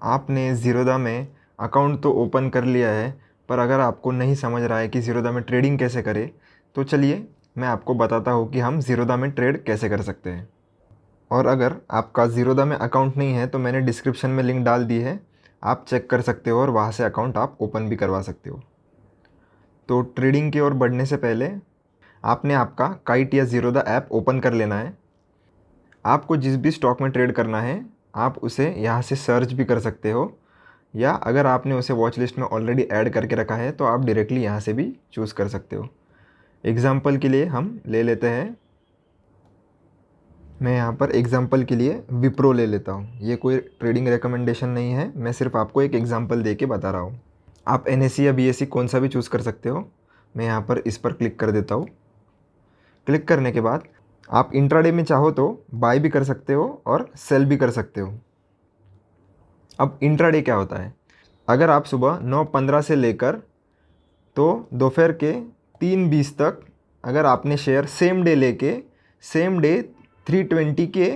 आपने ज़ीरोधा में अकाउंट तो ओपन कर लिया है, पर अगर आपको नहीं समझ रहा है कि ज़ीरोधा में ट्रेडिंग कैसे करें, तो चलिए मैं आपको बताता हूँ कि हम ज़ीरोधा में ट्रेड कैसे कर सकते हैं। और अगर आपका ज़ीरोधा में अकाउंट नहीं है तो मैंने डिस्क्रिप्शन में लिंक डाल दी है, आप चेक कर सकते हो और वहाँ से अकाउंट आप ओपन भी करवा सकते हो। तो ट्रेडिंग की ओर बढ़ने से पहले आपने आपका काइट या ज़ीरोधा ऐप ओपन कर लेना है। आपको जिस भी स्टॉक में ट्रेड करना है आप उसे यहाँ से सर्च भी कर सकते हो, या अगर आपने उसे वॉच लिस्ट में ऑलरेडी ऐड करके रखा है तो आप डायरेक्टली यहाँ से भी चूज़ कर सकते हो। एग्ज़ाम्पल के लिए हम ले लेते हैं, मैं यहाँ पर एग्ज़ाम्पल के लिए विप्रो ले लेता हूँ। ये कोई ट्रेडिंग रिकमेंडेशन नहीं है, मैं सिर्फ आपको एक एग्ज़ाम्पल दे के बता रहा हूँ। आप NSE या BSE कौन सा भी चूज़ कर सकते हो। मैं यहाँ पर इस पर क्लिक कर देता हूँ। क्लिक करने के बाद आप इंट्राडे में चाहो तो बाय भी कर सकते हो और सेल भी कर सकते हो। अब इंट्राडे क्या होता है, अगर आप सुबह 9:15 से लेकर तो दोपहर के 3:20 तक अगर आपने शेयर सेम डे लेके सेम डे 3:20 के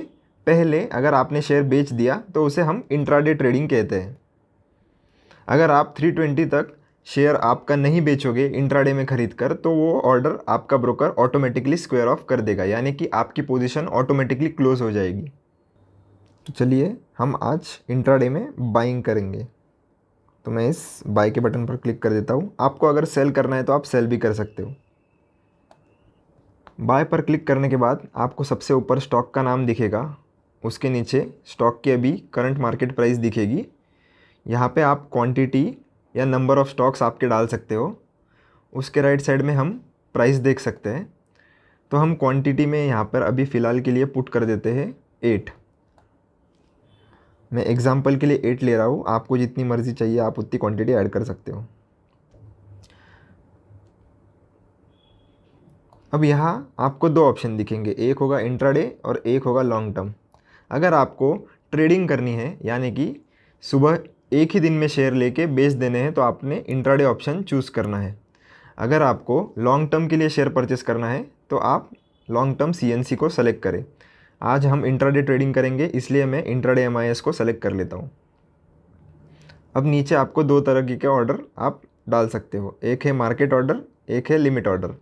पहले अगर आपने शेयर बेच दिया तो उसे हम इंट्राडे ट्रेडिंग कहते हैं। अगर आप 3:20 तक शेयर आपका नहीं बेचोगे इंट्राडे में खरीद कर, तो वो ऑर्डर आपका ब्रोकर ऑटोमेटिकली स्क्वायर ऑफ कर देगा, यानी कि आपकी पोजीशन ऑटोमेटिकली क्लोज हो जाएगी। तो चलिए हम आज इंट्राडे में बाइंग करेंगे। तो मैं इस बाय के बटन पर क्लिक कर देता हूँ। आपको अगर सेल करना है तो आप सेल भी कर सकते हो। बाय पर क्लिक करने के बाद आपको सबसे ऊपर स्टॉक का नाम दिखेगा, उसके नीचे स्टॉक की अभी करंट मार्केट प्राइस दिखेगी। यहाँ पे आप क्वांटिटी या नंबर ऑफ़ स्टॉक्स आपके डाल सकते हो। उसके राइट साइड में हम प्राइस देख सकते हैं। तो हम क्वांटिटी में यहाँ पर अभी फ़िलहाल के लिए पुट कर देते हैं 8। मैं एग्ज़ाम्पल के लिए 8 ले रहा हूँ, आपको जितनी मर्ज़ी चाहिए आप उतनी क्वांटिटी ऐड कर सकते हो। अब यहाँ आपको दो ऑप्शन दिखेंगे, एक होगा इंट्राडे और एक होगा लॉन्ग टर्म। अगर आपको ट्रेडिंग करनी है, यानी कि सुबह एक ही दिन में शेयर लेके बेच देने हैं, तो आपने इंट्राडे ऑप्शन चूज़ करना है। अगर आपको लॉन्ग टर्म के लिए शेयर परचेस करना है तो आप लॉन्ग टर्म CNC को सेलेक्ट करें। आज हम इंट्राडे ट्रेडिंग करेंगे, इसलिए मैं इंट्राडे MIS को सेलेक्ट कर लेता हूँ। अब नीचे आपको दो तरह के ऑर्डर आप डाल सकते हो, एक है मार्केट ऑर्डर, एक है लिमिट ऑर्डर।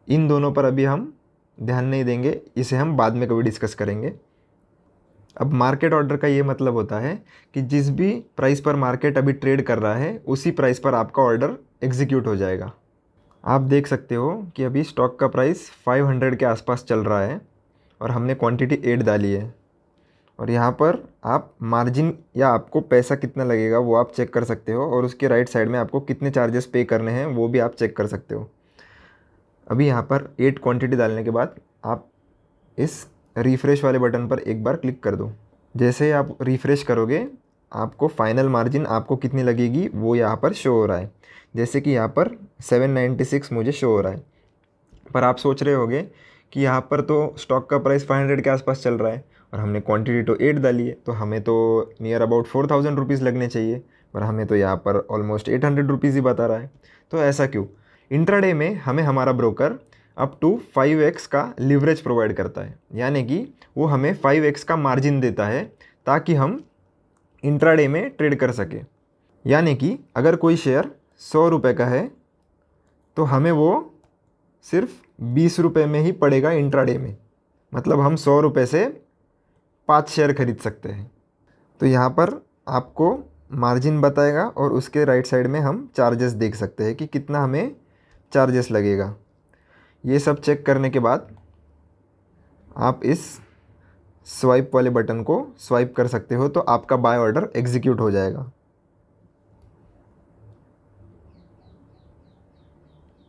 इन दोनों पर अभी हम ध्यान नहीं देंगे, इसे हम बाद में कभी डिस्कस करेंगे। अब मार्केट ऑर्डर का ये मतलब होता है कि जिस भी प्राइस पर मार्केट अभी ट्रेड कर रहा है उसी प्राइस पर आपका ऑर्डर एग्जीक्यूट हो जाएगा। आप देख सकते हो कि अभी स्टॉक का प्राइस 500 के आसपास चल रहा है और हमने क्वांटिटी 8 डाली है। और यहाँ पर आप मार्जिन या आपको पैसा कितना लगेगा वो आप चेक कर सकते हो, और उसके राइट साइड में आपको कितने चार्जेस पे करने हैं वो भी आप चेक कर सकते हो। अभी यहाँ पर 8 क्वांटिटी डालने के बाद आप इस रिफ़्रेश वाले बटन पर एक बार क्लिक कर दो। जैसे ही आप रिफ़्रेश करोगे आपको फाइनल मार्जिन आपको कितनी लगेगी वो यहाँ पर शो हो रहा है। जैसे कि यहाँ पर 796 मुझे शो हो रहा है। पर आप सोच रहे होगे कि यहाँ पर तो स्टॉक का प्राइस 500 के आसपास चल रहा है और हमने क्वांटिटी तो 8 डाली है, तो हमें तो नियर अबाउट 4000 रुपीज़ लगने चाहिए, पर हमें तो यहाँ पर ऑलमोस्ट 800 रुपीज़ ही बता रहा है। तो ऐसा क्यों? इंट्राडे में हमें हमारा ब्रोकर अप टू 5x का लिवरेज प्रोवाइड करता है, यानी कि वो हमें 5x का मार्जिन देता है ताकि हम इंट्राडे में ट्रेड कर सके। यानी कि अगर कोई शेयर 100 रुपये का है तो हमें वो सिर्फ 20 रुपये में ही पड़ेगा इंट्राडे में, मतलब हम 100 रुपये से 5 शेयर खरीद सकते हैं। तो यहाँ पर आपको मार्जिन बताएगा और उसके राइट साइड में हम चार्जेस देख सकते हैं कि कितना हमें चार्जेस लगेगा। ये सब चेक करने के बाद आप इस स्वाइप वाले बटन को स्वाइप कर सकते हो, तो आपका बाय ऑर्डर एग्जीक्यूट हो जाएगा।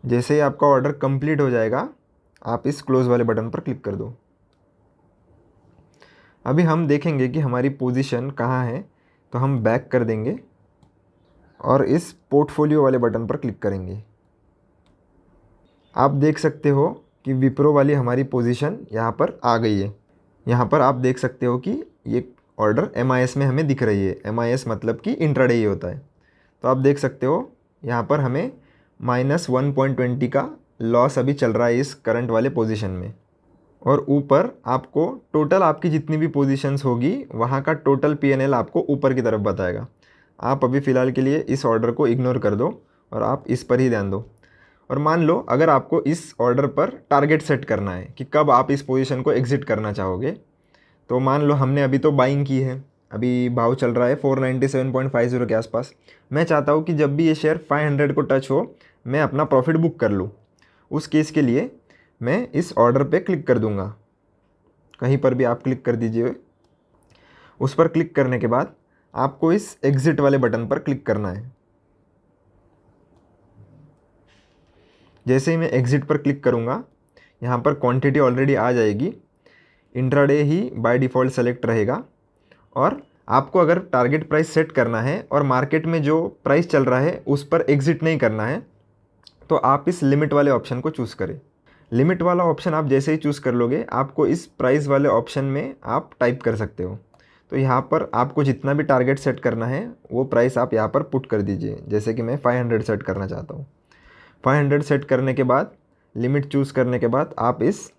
जैसे ही आपका ऑर्डर कंप्लीट हो जाएगा आप इस क्लोज वाले बटन पर क्लिक कर दो। अभी हम देखेंगे कि हमारी पोजीशन कहाँ है, तो हम बैक कर देंगे और इस पोर्टफोलियो वाले बटन पर क्लिक करेंगे। आप देख सकते हो कि विप्रो वाली हमारी पोजीशन यहाँ पर आ गई है। यहाँ पर आप देख सकते हो कि ये ऑर्डर MIS में हमें दिख रही है। MIS मतलब कि इंट्राडे ही होता है। तो आप देख सकते हो यहाँ पर हमें -1.20 का लॉस अभी चल रहा है इस करंट वाले पोजीशन में। और ऊपर आपको टोटल आपकी जितनी भी पोजीशंस होगी वहाँ का टोटल P&L आपको ऊपर की तरफ बताएगा। आप अभी फ़िलहाल के लिए इस ऑर्डर को इग्नोर कर दो और आप इस पर ही ध्यान दो। और मान लो अगर आपको इस ऑर्डर पर टारगेट सेट करना है कि कब आप इस पोजीशन को एग्ज़िट करना चाहोगे, तो मान लो हमने अभी तो बाइंग की है, अभी भाव चल रहा है 497.50 के आसपास। मैं चाहता हूँ कि जब भी ये शेयर 500 को टच हो मैं अपना प्रॉफिट बुक कर लूँ। उस केस के लिए मैं इस ऑर्डर पे क्लिक कर दूंगा, कहीं पर भी आप क्लिक कर दीजिए। उस पर क्लिक करने के बाद आपको इस एग्ज़िट वाले बटन पर क्लिक करना है। जैसे ही मैं एग्ज़िट पर क्लिक करूँगा यहाँ पर क्वांटिटी ऑलरेडी आ जाएगी, intraday he by default select रहेगा। और आपको अगर टारगेट प्राइस सेट करना है और मार्केट में जो प्राइस चल रहा है उस पर एग्ज़िट नहीं करना है, तो आप इस लिमिट वाले ऑप्शन को चूज़ करें। लिमिट वाला ऑप्शन आप जैसे ही चूज़ कर लोगे आपको इस प्राइस वाले ऑप्शन में आप टाइप कर सकते हो। तो यहाँ पर आपको जितना भी टारगेट सेट करना है वो प्राइस आप यहाँ पर पुट कर दीजिए। जैसे कि मैं 500 सेट करना चाहता हूँ। 500 सेट करने के बाद लिमिट चूज़ करने के बाद आप इस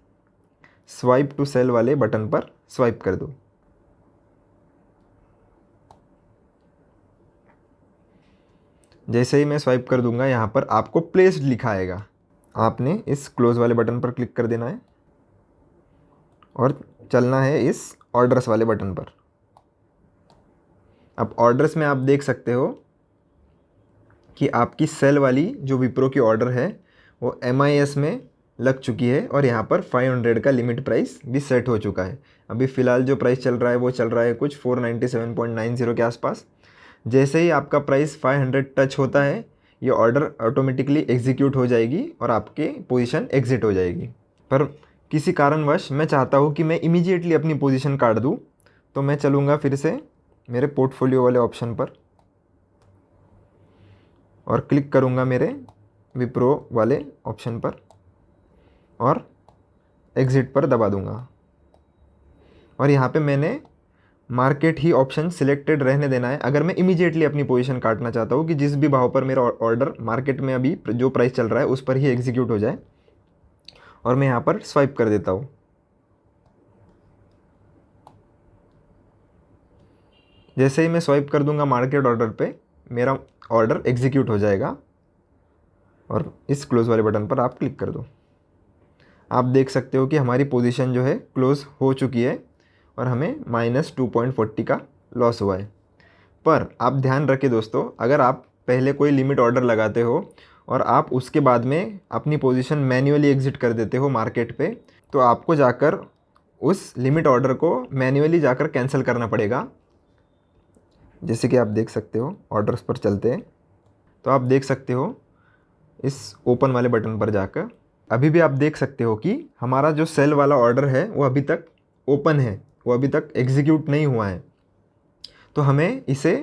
स्वाइप टू सेल वाले बटन पर स्वाइप कर दो। जैसे ही मैं स्वाइप कर दूंगा यहाँ पर आपको प्लेस्ड लिखा आएगा। आपने इस क्लोज वाले बटन पर क्लिक कर देना है और चलना है इस ऑर्डर्स वाले बटन पर। अब ऑर्डर्स में आप देख सकते हो कि आपकी सेल वाली जो विप्रो की ऑर्डर है वो MIS में लग चुकी है और यहाँ पर 500 का लिमिट प्राइस भी सेट हो चुका है। अभी फ़िलहाल जो प्राइस चल रहा है वो चल रहा है कुछ 497.90 के आसपास। जैसे ही आपका प्राइस 500 टच होता है ये ऑर्डर ऑटोमेटिकली एग्जीक्यूट हो जाएगी और आपकी पोजीशन एग्ज़िट हो जाएगी। पर किसी कारणवश मैं चाहता हूँ कि मैं इमीडिएटली अपनी पोजीशन काट दूँ, तो मैं चलूँगा फिर से मेरे पोर्टफोलियो वाले ऑप्शन पर और क्लिक करूँगा मेरे विप्रो वाले ऑप्शन पर और एग्ज़िट पर दबा दूँगा। और यहाँ पे मैंने मार्केट ही ऑप्शन सिलेक्टेड रहने देना है अगर मैं इमीडिएटली अपनी पोजीशन काटना चाहता हूँ कि जिस भी भाव पर मेरा ऑर्डर मार्केट में अभी जो प्राइस चल रहा है उस पर ही एग्जीक्यूट हो जाए। और मैं यहाँ पर स्वाइप कर देता हूँ। जैसे ही मैं स्वाइप कर दूंगा मार्केट ऑर्डर पे मेरा ऑर्डर एग्जीक्यूट हो जाएगा और इस क्लोज वाले बटन पर आप क्लिक कर दो। आप देख सकते हो कि हमारी पोजीशन जो है क्लोज हो चुकी है और हमें -2.40 का लॉस हुआ है। पर आप ध्यान रखें दोस्तों, अगर आप पहले कोई लिमिट ऑर्डर लगाते हो और आप उसके बाद में अपनी पोजीशन मैन्युअली एग्ज़िट कर देते हो मार्केट पे, तो आपको जाकर उस लिमिट ऑर्डर को मैन्युअली जाकर कैंसिल करना पड़ेगा। जैसे कि आप देख सकते हो, ऑर्डर्स पर चलते हैं तो आप देख सकते हो इस ओपन वाले बटन पर जाकर अभी भी आप देख सकते हो कि हमारा जो सेल वाला ऑर्डर है वो अभी तक ओपन है, वो अभी तक एग्जीक्यूट नहीं हुआ है। तो हमें इसे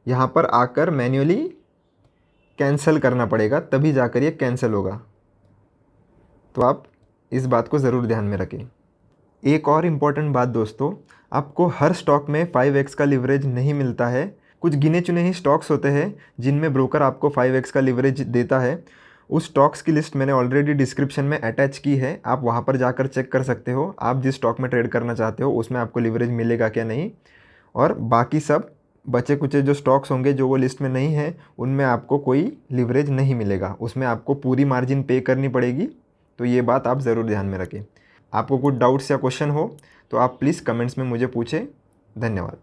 यहाँ पर आकर मैन्युअली कैंसिल करना पड़ेगा, तभी जाकर ये कैंसिल होगा। तो आप इस बात को ज़रूर ध्यान में रखें। एक और इम्पॉर्टेंट बात दोस्तों, आपको हर स्टॉक में 5x का लिवरेज नहीं मिलता है। कुछ गिने चुने ही स्टॉक्स होते हैं जिनमें ब्रोकर आपको 5x का लिवरेज देता है। उस स्टॉक्स की लिस्ट मैंने ऑलरेडी डिस्क्रिप्शन में अटैच की है, आप वहाँ पर जाकर चेक कर सकते हो आप जिस स्टॉक में ट्रेड करना चाहते हो उसमें आपको लिवरेज मिलेगा क्या नहीं। और बाकी सब बचे कुचे जो स्टॉक्स होंगे जो वो लिस्ट में नहीं है उनमें आपको कोई लिवरेज नहीं मिलेगा, उसमें आपको पूरी मार्जिन पे करनी पड़ेगी। तो ये बात आप ज़रूर ध्यान में रखें। आपको कुछ डाउट्स या क्वेश्चन हो तो आप प्लीज़ कमेंट्स में मुझे पूछें। धन्यवाद।